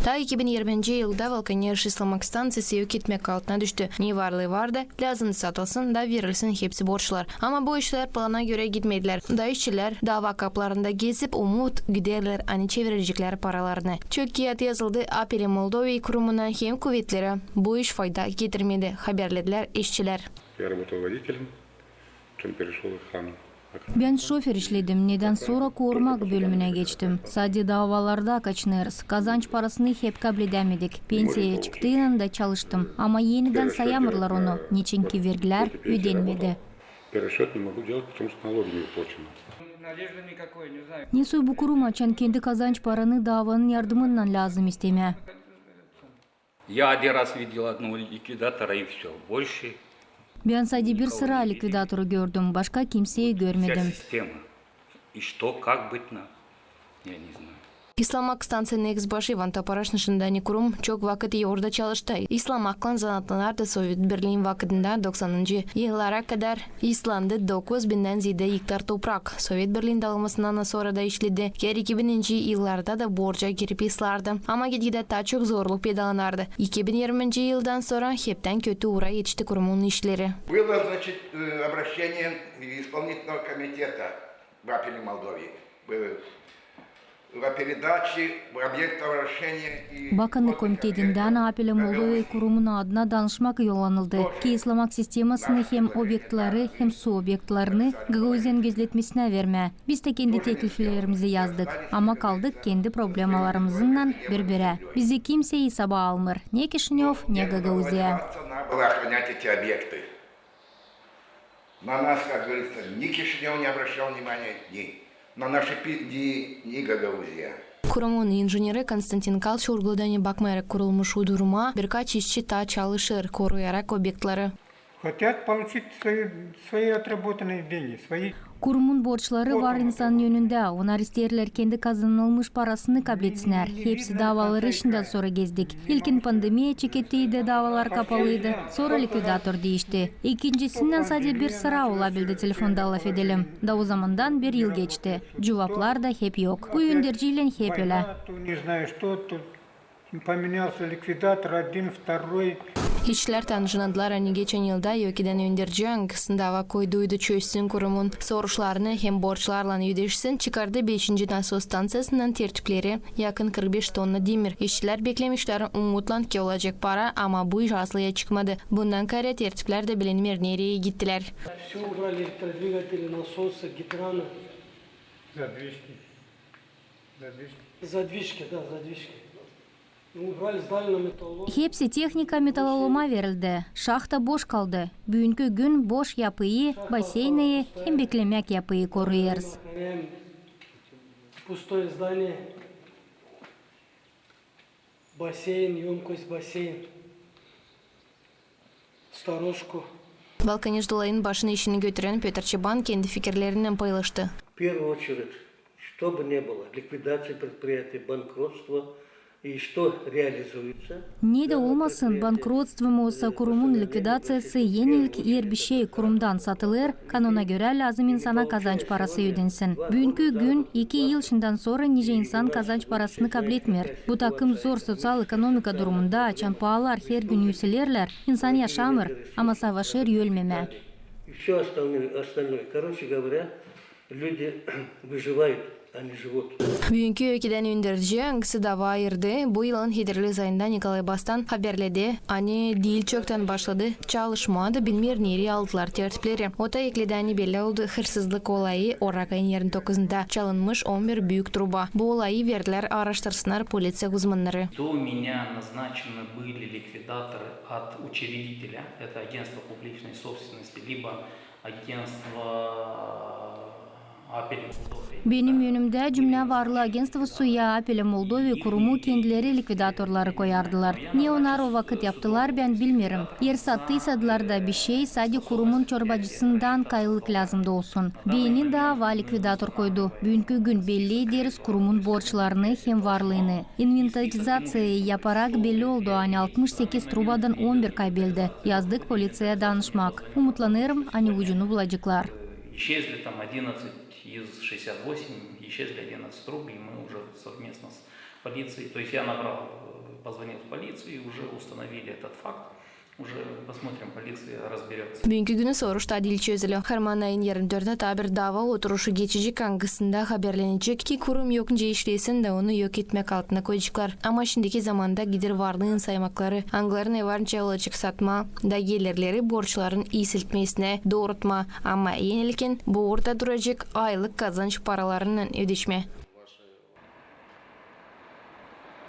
Ta 2020 yılda Valkaniya ışıslamak stansiyası yok etmek altına düştü. Ne varlığı vardı, lazım satılsın da verilsin hepsi borçlar. Ama bu işler plana göre gitmediler. Da işçiler dava kaplarında gezip umut giderler ani çevirecekler paralarını. Türkiye'de yazıldı Apeli Moldova kurumuna hem kuvvetleri bu iş fayda getirmedi haberlediler işçiler. Ben şoför işledim. Neden sonra korumak bölümüne geçtim. Sadece davalarda kaçınırız. Kazanç parasını hep kabul edemedik. Pensiyaya çıktığında çalıştım. Ama yeniden sayamırlar onu. Niçin ki vergiler ödenmedi. Neyse bu kurum açan kendi kazanç paranı davanın yardımından lazım isteme. Я один раз видел одного ликвидатора и все. Больше. Ben sadece bir sıra likvidatörü gördüm. Başka kimseyi görmedim. Система. И что, как быть на? Я не знаю. İslamak станцияның экс-başı Иван Топарашнышында kurum çok vakit orada çalıştı. İslamaklan zanatlılar da Sovyet Birliği vakitinde 90. yıllara kadar İslam'da 9000'den ziyade hektar toprak. Sovyet Birliği'nin dağılmasından sonra da işledi. Her 2000. yıllarda da borca girip islardı. Ama gitgide daha çok zorluk pedalanardı. 2020. yıldan sonra hepten kötü uğra yetişti kurumun işleri. Было, значит, обращение исполнительного комитета в Апеле Молдове. Bakanlık Komitetinden Apeli Moldova kurumunun adına danışmak yollanıldı ki İslamak sistemasını hem obyektleri hem su obyektlerini Gagauzyan gözletmesine verme. Biz de kendi tekliflerimizi yazdık ama kaldık kendi problemalarımızdan birbirine. Bizi kimse hesaba almır. Ne Kişinyov, ne Gagauzya. На нас, как говорится, ни Кишинев не обращал внимания, на наши ни Гагаузия. Kurumun inженері Konstantin Kalç urguladan bakmayarak kurulmuş uydurma birkaç işçi ta çalışır koruyarak obyektleri. Хотят получить свои отработанные деньги, свои. Kurumun borçları var insan yönünde. Onlar isterler kendi kazanılmış parasını kabul etsinler. Hepsi davaları işinden sonra gezdik. İlkin pandemiye çekettiydi, davalar kapalıydı. Sonra likvidatör değişti. İkincisinden sadece bir sıra olabildi telefonda laf edelim. Da o zamandan bir yıl geçti. Cevaplar da hep yok. Bu yöndericiyle hep öyle. Поменялся ликвидатор, один, второй. İşçiler tanışınadılar hani geçen yılda Yoki'den öndüreceğin dava koyduydu çözsün kurumun soruşlarını hem borçlarla ödeşsin çıkardı 5. nasos stansiyasının tertipleri yakın 45 tonna demir. İşçiler beklemişler umutlan ki olacak para ama bu iş aslıya çıkmadı. Bundan kare tertipler de bilinmir nereye gittiler. Задвижки. Hepsi teknika metaloloma verildi. Şahta boş kaldı. Bugünkü gün boş yapıyı, baseyneyi hem beklemek yapıyı koruyoruz. Пустое здание, бассейн, емкость бассейн, сторожку. Balkanijdolayın başını işini götüren Petr Çeban kendi fikirlerinden paylaştı. В первую очередь, что бы ни было, ликвидация предприятий, банкротство, и что реализуется. Ne de olmasın bankrotstvo mu olsa kurumun likvidasyası yenilik bir şey kurumdan satılır, kanuna göre lazım insana kazanç parası ödensin. Bugünkü gün 2 yıl içinden sonra nice insan kazanç parasını kabul etmiyor. Bu takım zor sosyal ekonomika durumunda açan pahalar her gün yükselirler, insan yaşamır ama savaşır ölmeme. Все остальное. Короче говоря, люди выживают. Bugünkü ülkeden öndüreceğin dava ayırdı. Bu yılın Hidriliz ayında Nikolay Bastan haberledi. Ani değil çökten başladı. Çalışmadı bilmir nereye aldılar tertipleri. Ota eklediğini belli oldu. Hırsızlık olayı Orak ayın 29'unda çalınmış 11 büyük truba. Bu olayı verdiler araştırsınlar polisiya uzmanları. До меня назначены были ликвидаторы от учредителя. Это агентство публичной собственности, либо агентство Benim yönümde cümle varlığı Agentство suya Apeli Moldova kurumu kendileri likvidatörleri koyardılar. Ne onlar o vakit yaptılar ben bilmiyorum. Yer sattıysadılar da bir şey sadece kurumun çorbacısından kayılık lazımdı olsun. Beni dava likvidatör koydu. Bugünkü gün belli ederiz kurumun borçlarını hem varlığını. İnventarizasyon yaparak belli oldu. Hani 68 trubadan 11 kaybeldi. Yazdık polisiye danışmak. Umutlanırım hani ucunu bulacaklar. Исчезли там 11 из 68, исчезли 11 труб, и мы уже совместно с полицией, то есть я набрал позвонил в полицию и уже установили этот факт. Уже посмотрим, полиция разберется. Bugünkü günü soruşta dil çözülü. Harman ayın 24'de tabir dava oturuşu geçici kangısında haberlenecek ki kurum yokunca işlesin de onu yok etmek altına koyacaklar. Ama şimdiki zamanda gider varlığın saymakları, angların evarınca olacak satma da gelirleri borçların isiltmesine doğrultma. Ama en ilkin bu orta duracak aylık kazanç paralarının ödeşme.